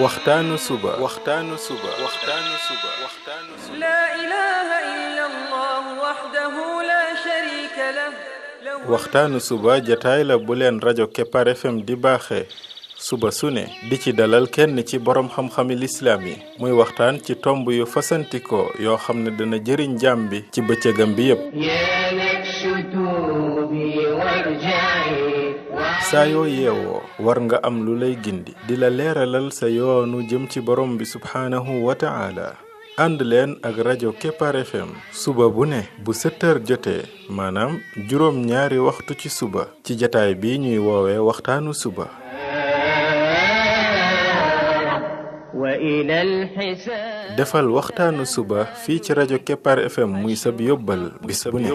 waxtaanu suba لا إله إلا الله وحده لا شريك له waxtaanu suba jataay la bu leen rajo Kepar FM di baaxee suba su ne di ci dalal kenn ci borom xam-xami lislaam yi muy waxtaan ci tomb yu fasantikoo yoo xam ne dana jëriñ jaam bi ci bëccëgam bi yépp saa yoo yeewoo war nga am lu lay gindi di la leeralal sa yoonu jëm ci borom bi subhaanahu wa ta'ala ànd leen ak rajo Kepar FM suba bu ne bu 7h jotee maanaam juróom ñaari waxtu ci suba ci jataay bi ñuy woowee waxtaanu suba defal waxtaanu suba fii ci rajo Kepar FM muy sab yóbbal bis bu ne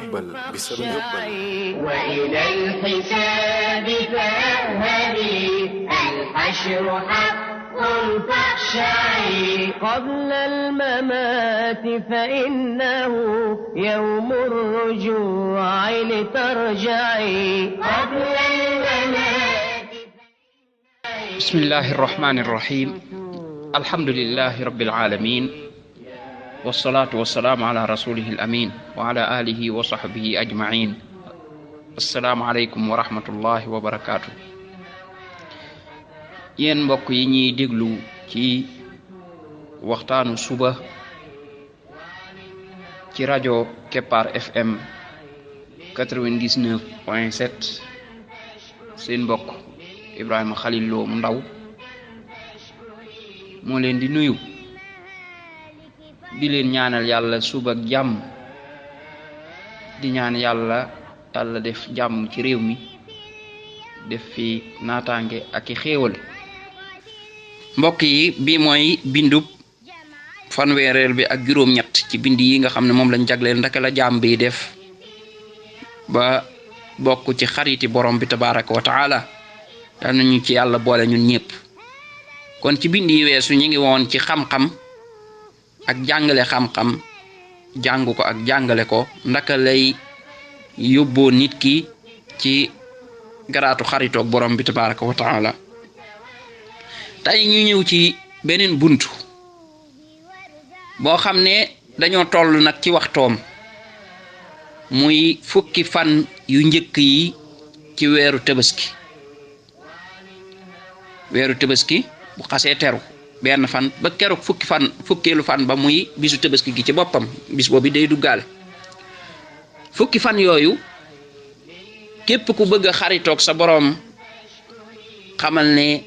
قبل الممات فإنه يوم الرجوع لترجعي قبل الممات. بسم الله الرحمن الرحيم الحمد لله رب العالمين والصلاة والسلام على رسوله الأمين وعلى آله وصحبه أجمعين. السلام عليكم ورحمة الله وبركاته. yéen mbokk yi ñuy déglu ci waxtaanu suba ci rajo Kepar FM 99.7 seen mbokk Ibrahima Khalil Lo mu ndaw moo leen di nuyu di leen ñaanal yàlla suba ak jàmm di ñaan yàlla def jàmm ci réew mi def fi naataange ak i xéewal. mbokk yi bii mooy bindub fanweereel bi ak juróom-ñett ci bind yi nga xam ne moom lañ jagleel ndaka la jaam bi def ba bokk ci xariti borom bi tabaraka wa taala dal nañu ci yàlla boole ñun ñëpp. kon ci bind yi weesu ñu ngi woon ci xam-xam ak jàngale xam-xam jàng ko ak jàngale ko ndaka lay yóbboo nit ki ci garaatu xaritoog borom bi tabaraka wa taala. tey ñu ñëw ci beneen buntu boo xam ne dañoo toll nag ci waxtoom muy fukki fan yu njëkk yi ci weeru tabaski bu xasee teru benn fan ba keroog fukkeelu fan ba muy bisu tabaski gi ci boppam bis boobu day duggaale fukki fan yooyu képp ku bëgg a xaritoog sa boroom xamal ne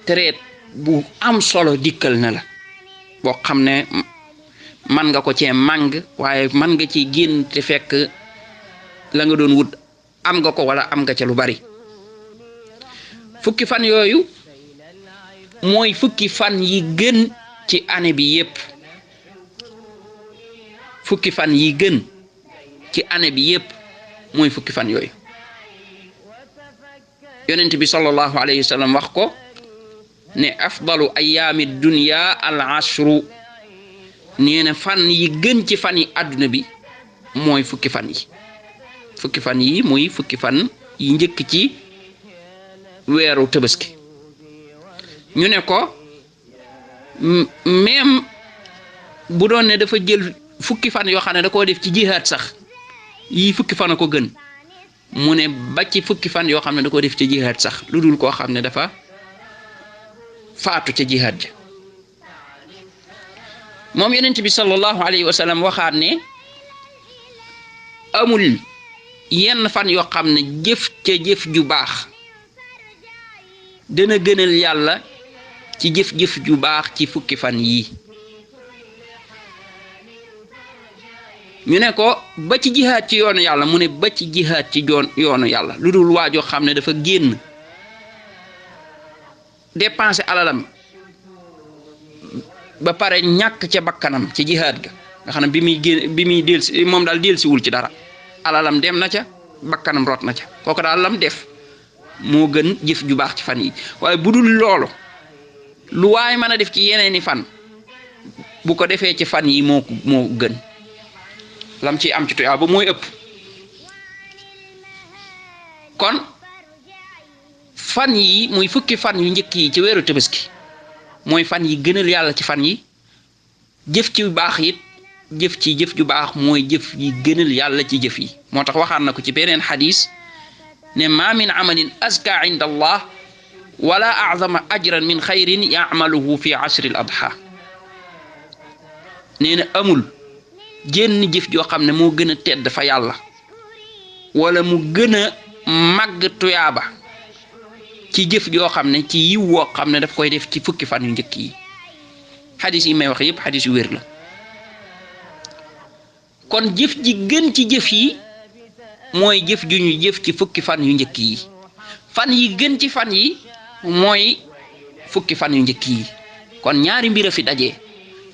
tereet bu am solo dikkal na la boo xam ne man nga ko cee màng waaye man nga ci génn te fekk la nga doon wut am nga ko wala am nga ca lu bari. fukki fan yooyu mooy fukki fan yi gën ci année bi yépp fukki fan yi gën ci année bi yépp mooy fukki fan yooyu yonent bi sallallahu alayhi wa sallam wax ko ne afdalu ayaami dunya al ashru nee na fan yi gën ci fan yi àdduna bi mooy fukki fan yi muy fukki fan yi njëkk ci weeru tabaski ñu ne ko même bu doon ne dafa jël fukki fan yoo xam ne da koo def ci jihaad sax yii fukki fan a ko gën mu ne ba ci fukki fan yoo xam ne da koo def ci jihaad sax lu dul koo xam ne dafa faatu ca jihaad ja moom yonent bi sallallahu alayhi wa sallam waxaat ne amul yenn fan yoo xam ne jëf ju baax dana gënal yàlla ci jëf ju baax ci fukki fan yii ñu ne ko ba ci jihaad ci yoonu yàlla mu ne ba ci jihaad ci yoonu yàlla lu dul waajoo xam ne dafa génn dépensé alalam ba pare ñàkk ca bakkanam ci jihaad ga nga xam ne bi muy delsi moom daal delsiwul ci dara alalam dem na ca bakkanam rot na ca kooku daal lam def moo gën jëf ju baax ci fan yi waaye bu dul loolu lu waay mën a def ci yeneeni fan bu ko defee ci fan yi moo gën lam ci am ci tuyaa ba mooy ëpp kon fan yi muy fukki fan yu njëkk yi ci weeru tabaski mooy fan yi gënal yàlla ci fan yi. jëf ci baax it jëf ju baax mooy jëf yi gënal yàlla ci jëf yi moo tax waxaan na ko ci beneen xadis ne ma min amalin azka inda allah wala a'zama ajran min xayrin ya'maluhu fi asri al adha nee na amul jenn jëf joo xam ne moo gën a tedd fa yàlla wala mu gën a màgg tuyaaba ci jëf joo xam ne ci yiw woo xam ne daf koy def ci fukki fan yu njëkk yi xadis yi may wax yépp xadis yu wér la kon jëf ji gën ci jëf yi mooy jëf ju ñu jëf ci fukki fan yu njëkk yi fan yi gën ci fan yi mooy fukki fan yu njëkk yi kon ñaari mbir a fi daje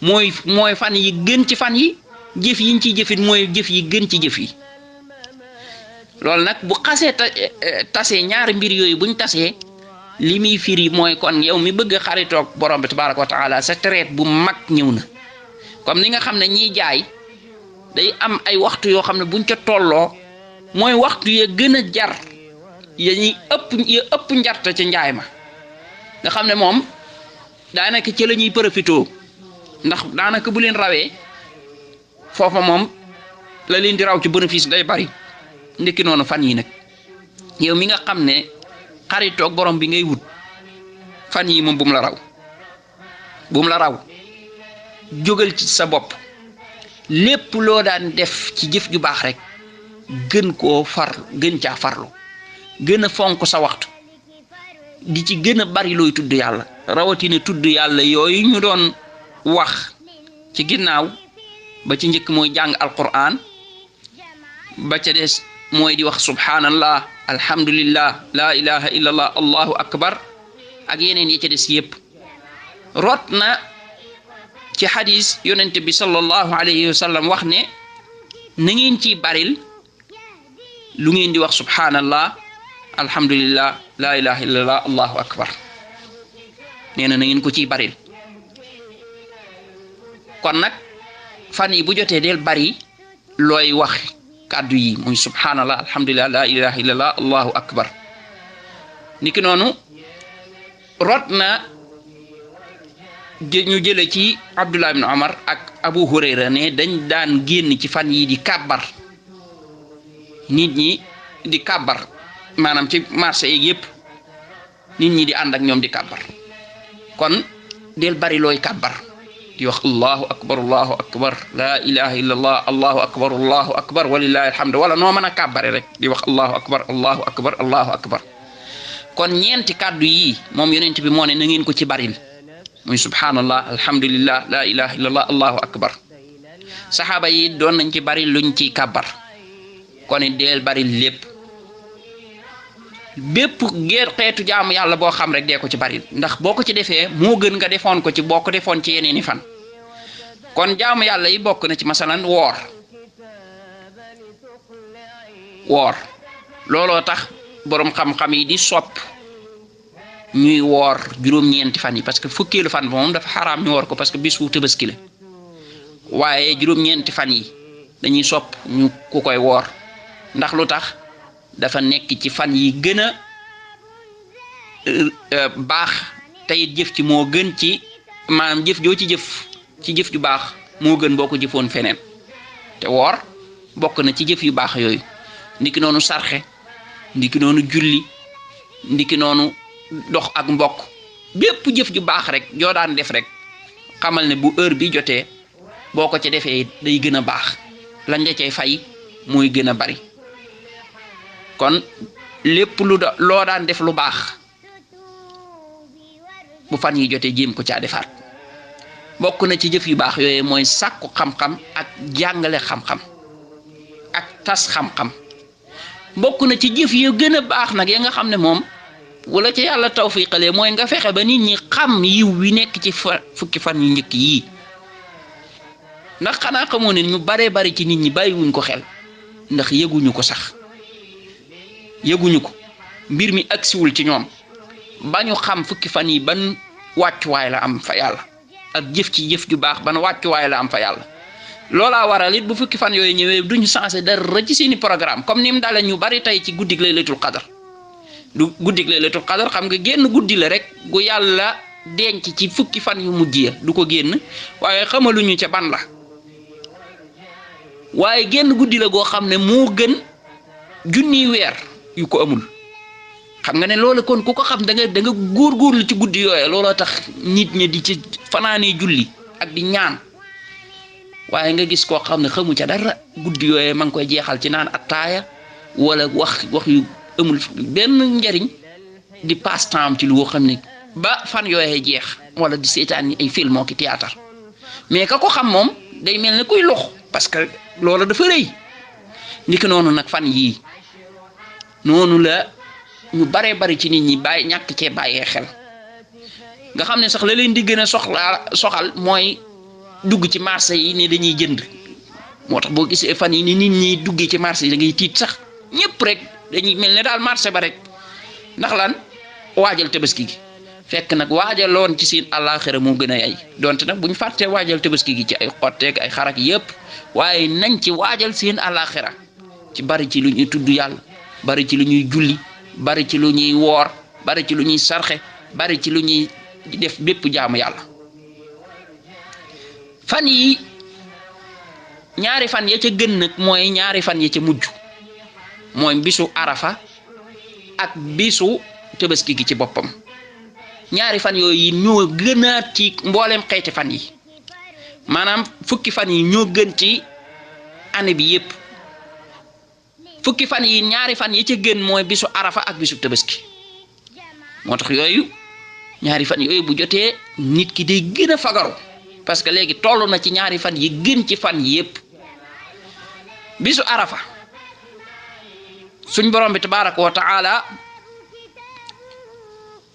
mooy fan yi gën ci fan yi jëf yiñ ci jëfit mooy jëf yi gën ci jëf yi loolu nag bu xasee tasee ñaari mbir yooyu buñ tasee li muy firi mooy kon yow mi bëgg xaritoog borom bi tabaraka wa taala sa traite bu mag ñëw na comme ni nga xam ne ñiy jaay day am ay waxtu yoo xam ne buñ ca tolloo mooy waxtu ya gën a jar ya ëpp njarta ca njaay ma nga xam ne moom daanaka ci la ñuy profitoo ndax daanaka bu leen rawee foofa moom la leen di raw ci bénéfice day bari ndekki noonu fan yi nag yow mi nga xam ne xaritoog borom bi ngay wut fan yi moom bu mu la raw jógal ci sa bopp lépp loo daan def ci jëf ju baax rek gën caa farlu gën a fonk sa waxtu di ci gën a bari looy tudd yàlla rawatina tudd yàlla yooyu ñu doon wax ci ginnaaw ba ci njëkk mooy jàng alquran ba ca des mooy di wax subhanallah alhamdulillah la ilaha illallah allahu akbar ak yeneen yi ca des yépp rot na ci xadis yonent bi sallallahu alayhi wa sallam wax ne na ngeen ciy baril lu ngeen di wax subhanallah alhamdulillah la ilaha illallah allahu akbar nee na ngeen ko ciy baril kon nag fan yi bu jotee del bari looy wax kàddu yi muy subhanallah alhamdulillah la ilaha illallah allahu akbar niki noonu rot na ñu jële ci Abdullah ibn Umar ak Abu Hurayra ne dañ daan génn ci fan yi di kàbbar nit ñi di kàbbar maanaam ci marché yi yépp nit ñi di ànd ak ñoom di kàbbar kon del bari looy kàbbar di wax allahu akbar la ilaha illallah allahu akbar walillahi alhamdu wala noo mën a kàbbare rek di wax allahu akbar kon ñeenti kàddu yi moom yonent bi moo ne na ngeen ko ci baril muy subhanallah alhamdulillah la ilaha illallah allahu akbar saxaaba yi doon nañ ci baril luñ ciy kàbbar kon deel baril bépp xeetu jaamu yàlla boo xam rek dee ko ci baril ndax boo ko ci defee moo gën nga defoon ko ci boo ko defoon ci yeneeni fan kon jaamu yàlla yi bokk na ci masalan woor looloo tax boroom xam-xam yi di sopp ñuy woor juróom-ñeenti fan yi parce que fukkeelu fan ba moom dafa xaraam ñu woor ko parce que bis wu Tabaski la waaye juróom-ñeenti fan yi dañuy sopp ñu ku koy woor ndax lu tax dafa nekk ci fan yi gën a baax tey jëf ci moo gën ci maanaam jëf joo ci jëf ju baax moo gën boo ko jëfoon feneen te woor bokk na ci jëf yu baax yooyu ndiki noonu sarxe ndiki noonu julli ndiki noonu dox ak mbokk bépp jëf ju baax rek joo daan def rek xamal ne bu heure bi jotee boo ko ci defee day gën a baax lañ la cay fay mooy gën a bari kon lépp loo daan def lu baax bu fan yi jotee jéem ko caa defaat bokk na ci jëf yu baax yooyu mooy sàkku xam-xam ak jàngale xam-xam ak tas xam-xam bokk na ci jëf yu gën a baax nag ya nga xam ne moom wala ci yàlla tawfiqalee mooy nga fexe ba nit ñi xam yiw wi nekk ci fukki fan yu njëkk yii ndax xanaa xamoo ne ñu baree bari ci nit ñi bàyyiwuñ ko xel ndax yëguñu ko sax yëguñu ko mbir mi agsiwul ci ñoom ba ñu xam fukki fan yi ban wàccuwaay la am fa yàlla ak jëf ci jëf ju baax ban wàccuwaay la am fa yàlla loolaa waral it bu fukki fan yooyu ñëwee duñu sensé dara ci seeni programme comme ni mu dalee ñu bari tey ci guddig laylatul qadar du guddig laylatul qadar xam nga génn guddi la rek gu yàlla denc ci fukki fan yu mujj ya du ko génn waaye xamaluñu ca ban la waaye génn guddi la goo xam ne moo gën junniy weer yu ko amul xam nga ne loolu kon ku ko xam da nga góorgóorlu ci guddi yooyu looloo tax nit ñi di ci fanaanee julli ak di ñaan waaye nga gis koo xam ne xamu ca dara guddi yooyu ma ngi koy jeexal ci naan attaaya wala wax yu amul benn njariñ di passe temps ci lu xam ne ba fan yooyee jeex wala di seetaan ay film ak théâtre mais ka ko xam moom day mel ne kuy lox parce que loolu dafa rëy niki noonu nag fan yii noonu la ñu baree bari ci nit ñi ñàkk cee bàyyee xel nga xam ne sax la leen di gën a soxal mooy dugg ci marché yi ne dañuy jënd moo tax boo gisee fan yi ni nit ñi duggee ci marché yi da ngay tiit sax ñëpp rek dañuy mel ne daal marché ba rek ndax lan waajal tabaski gi fekk nag waajaloon ci seen àllaaxira moo gën a yay donte nag bu ñu fàttee waajal tabaski gi ci ay xotteeg ay xarak yëpp waaye nañ ci waajal seen àllaaxira ci bari ci lu ñuy tudd yàlla bari ci lu ñuy julli bari ci lu ñuy woor bari ci lu ñuy sarxe bari ci lu ñuy def bépp jaamu yàlla fan yi ñaari fan ya ca gën nag mooy ñaari fan ya ca mujj mooy bisu arafa ak bisu tabaski gi ci boppam ñaari fan yooyu ñoo gënaat ci mboolem xeeti fan yi maanaam fukki fan yi ñoo gën ci année bi yépp fukki fan yi ñaari fan yi ca gën mooy bisu arafa ak bisu tabaski moo tax yooyu ñaari fan yooyu bu jotee nit ki day gën a fagaru parce que léegi toll na ci ñaari fan yi gën ci fan yi yépp bisu arafa suñ borom bi tabaraka wa taala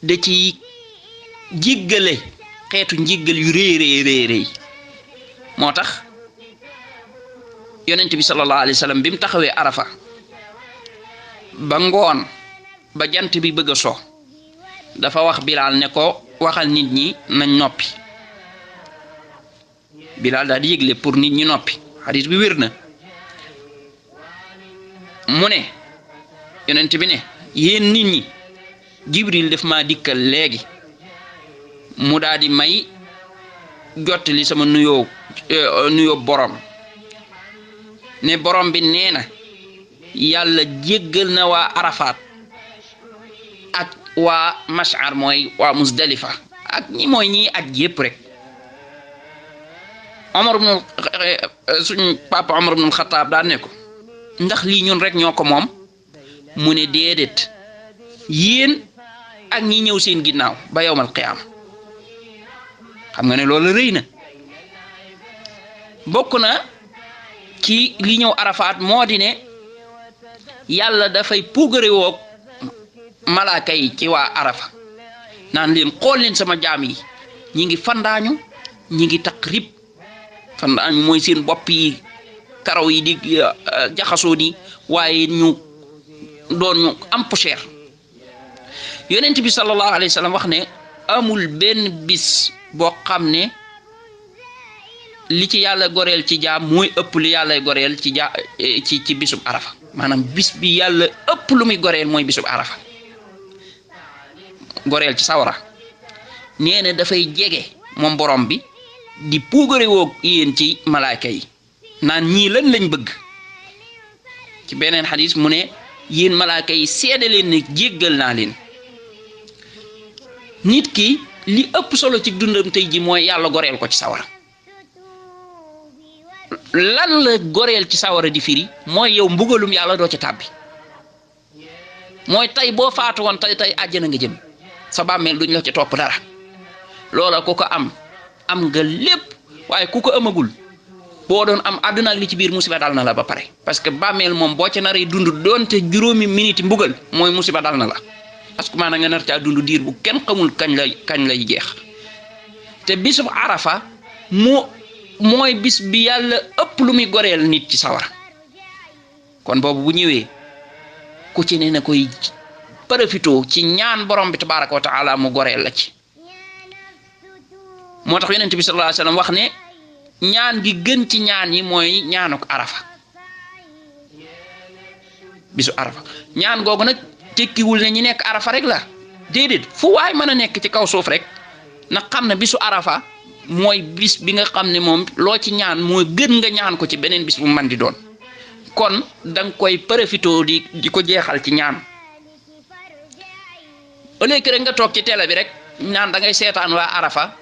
da ci jéggale xeetu njéggal yu réy moo tax yonent bi sallallahu alayhi wa sallam bi mu taxawee arafa ba ngoon ba jant bi bëgg a so dafa wax Bilaal ne ko waxal nit ñi nañ noppi Bilaal daal di yëgle pour nit ñi noppi xadis bi wér na mu ne yonent bi ne yéen nit ñi Jibril def maa dikkal léegi mu daal di may jottali sama nuyoo borom ne borom bi nee na yàlla jéggal na waa Arafat ak waa Mash'ar mooy waa Musdalifa ak ñi mooy ñi aj yépp rek suñ papa Omar ibn Khattab daan ne ko ndax lii ñun rek ñoo ko moom mu ne déedéet yéen ak ñi ñëw seen ginnaaw ba yawmal qiyaama xam nga ne loolu rëy na bokk na ci li ñëw Arafat moo di ne yàlla dafay puugare woog malaaka yi ci waa Arafa naan leen xool leen sama jaam yi ñi ngi fandaañu ñi ngi taqrib fandaañu mooy seen bopp yi karaw yi di jaxasoo ni waaye ñu doon ñu am poussière yonent bi sallallahu alayhi wa sallam wax ne amul benn bis boo xam ne li ci yàlla goreel ci jaam mooy ëpp li yàlla goreel ci ci bisub arafa maanaam bis bi yàlla ëpp lu muy goreel mooy bisub arafa goreel ci sawara nee na dafay jege moom borom bi di puugare woog yéen ci malaaka yi naan ñii lan lañ bëgg ci beneen xadis mu ne yéen malaaka yi seede leen ne jéggal naa leen nit ki li ëpp solo ci dundam tey ji mooy yàlla goreel ko ci sawara lan la goreel ci sawara di firi mooy yow mbugalum yàlla doo ci tàbbi mooy tey boo faatu woon tey àjjana nga jëm sa bàmmeel duñ la ci topp dara loola ku ko am nga lépp waaye ku ko amagul boo doon am àdduna ak li ci biir musiba dal na la ba pare parce que bàmmeel moom boo ca naree dund doonte juróomi minute mbugal mooy musiba dal na la parce que maanaam nga nar caa dund diir bu kenn xamul kañ lay jeex te bisub arafa mooy bis bi yàlla ëpp lu muy goreel nit ci sawara kon boobu bu ñëwee ku ci ne na koy profito ci ñaan borom bi tabaraka wa taala mu goreel la ci moo tax yonent bi sallallahu alayhi wasallam wax ne ñaan gi gën ci ñaan yi mooy ñaanuk arafa bisu arafa ñaan googu nag tekkiwul ne ñi nekk arafa rek la déedéet fu waay mën a nekk ci kaw suuf rek na xam ne bisu arafa mooy bis bi nga xam ne moom loo ci ñaan mooy gën nga ñaan ko ci beneen bis bu man di doon kon danga koy profitoo di ko jeexal ci ñaan au lieu que rek nga toog ci télé bi rek naan da ngay seetaan waa arafa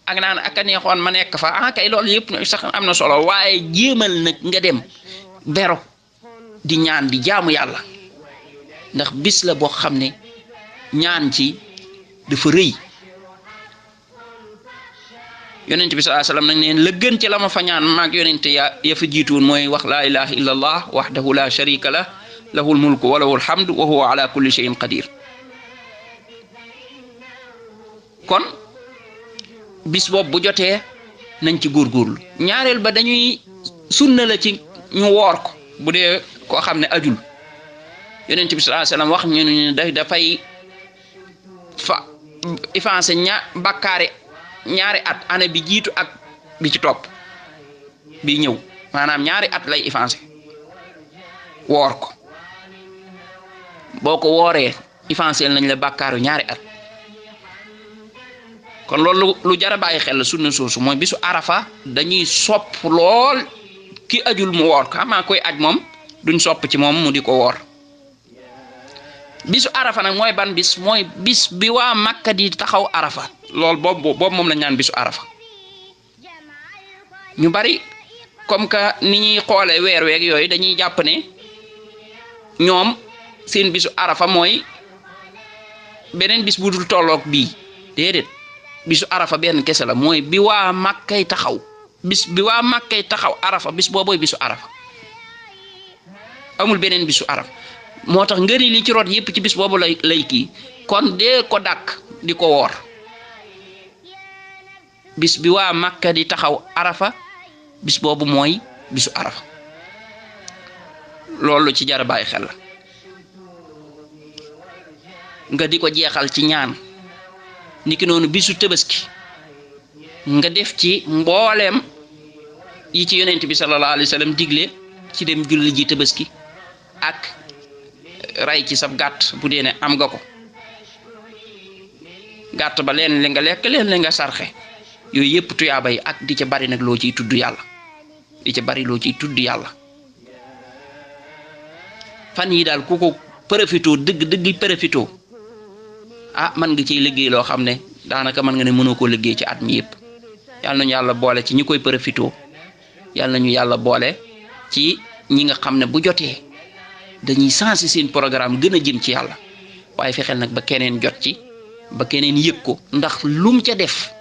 ak naan ak a neexoon ma nekk fa kay loolu yëpp sax am na solo waaye jéemal nag nga dem bero di ñaan di jaamu yàlla ndax bis la boo xam ne ñaan ci dafa rëy yonent bi sallallahu alayhi wasallam nag neen la gën ci la ma fa ñaan maag yonent ya fa jiituwoon mooy wax laa ilaha illa allah wahdahu la sharika lah lahul mulku wa lahul hamdu wa huwa ala kulli shay'in qadir kon bis boobu bu jotee nañ ci góorgóorlu ñaareel ba dañuy sunna la ci ñu woor ko bu dee koo xam ne ajul yonent bi sallallahu alayhi wasallam wax ñu ne dafay fa effacé bakkaari ñaari at année bi jiitu ak bi ci topp bi ñëw maanaam ñaari at lay effacé woor ko boo ko wooree effacé nañ la bakkaaru ñaari at kon loolu lu jar a bàyyi xel la sunna soosu mooy bisu arafa dañuy sopp lool ki ajul mu woor ko xamaa koy aj moom duñ sopp ci moom mu di ko woor bisu arafa nag mooy ban bis mooy bis bi waa Makka di taxaw arafa loolu boobu moom la ñaan bisu arafa ñu bari comme que ni ñuy xoole weer weeg yooyu dañuy jàpp ne ñoom seen bisu arafa mooy beneen bis bu dul tolloog bii déedéet bisu arafa benn kese la mooy bi waa Makkay taxaw bis bi waa Makkay taxaw arafa bis boobooy bisu arafa amul beneen bisu arafa moo tax ngëri li ci rot yépp ci bis boobu lay kii kon dee ko dàkk di ko woor bis bi waa Makka di taxaw arafa bis boobu mooy bisu arafa loolu ci jar a bàyyi xel la nga di ko jeexal ci ñaan niki noonu bisu Tabaski nga def ci mbooleem yi ci yonent bi sallallahu alayhi wasallam digle ci dem julli ji Tabaski ak ray ci sab gàtt bu dee ne am nga ko gàtt ba leen li nga lekk leen li nga sarxe yooyu yëpp tuyaaba yi ak di ca bari nag loo ciy tudd yàlla di ca bari loo ciy tudd yàlla fan yi daal ku ko profitoo dëgg profitoo mën nga ciy liggéey loo xam ne daanaka mën nga ne mënoo koo liggéey ci at mi yëpp yàlla nañu yàlla boole ci ñi koy profitoo yàlla nañu yàlla boole ci ñi nga xam ne bu jotee dañuy sensé seen programme gën a jëm ci yàlla waaye fexeel nag ba keneen jot ci ba keneen yëg ko ndax lum ca def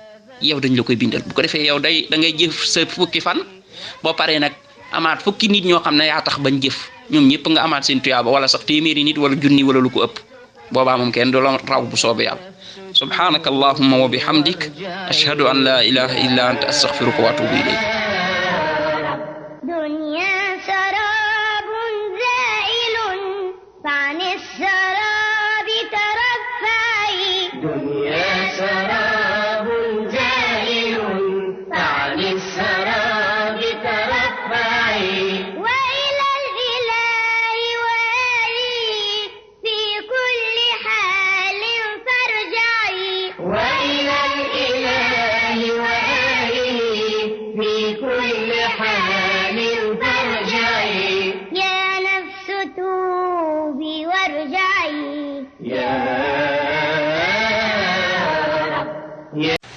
yow dañ la koy bindal bu ko defee yow da ngay jëf sa fukki fan boo paree nag amaat fukki nit ñoo xam ne yaa tax bañ jëf ñoom ñëpp nga amaat seen tuyaaba wala sax téeméeri nit wala junni wala lu ko ëpp boobaa moom kenn du la raw bu soobee yàlla subhanaka allahumma wa bihamdik ashhadu an la ilaha illa anta astaghfiruka wa atubu ilayk Yeah.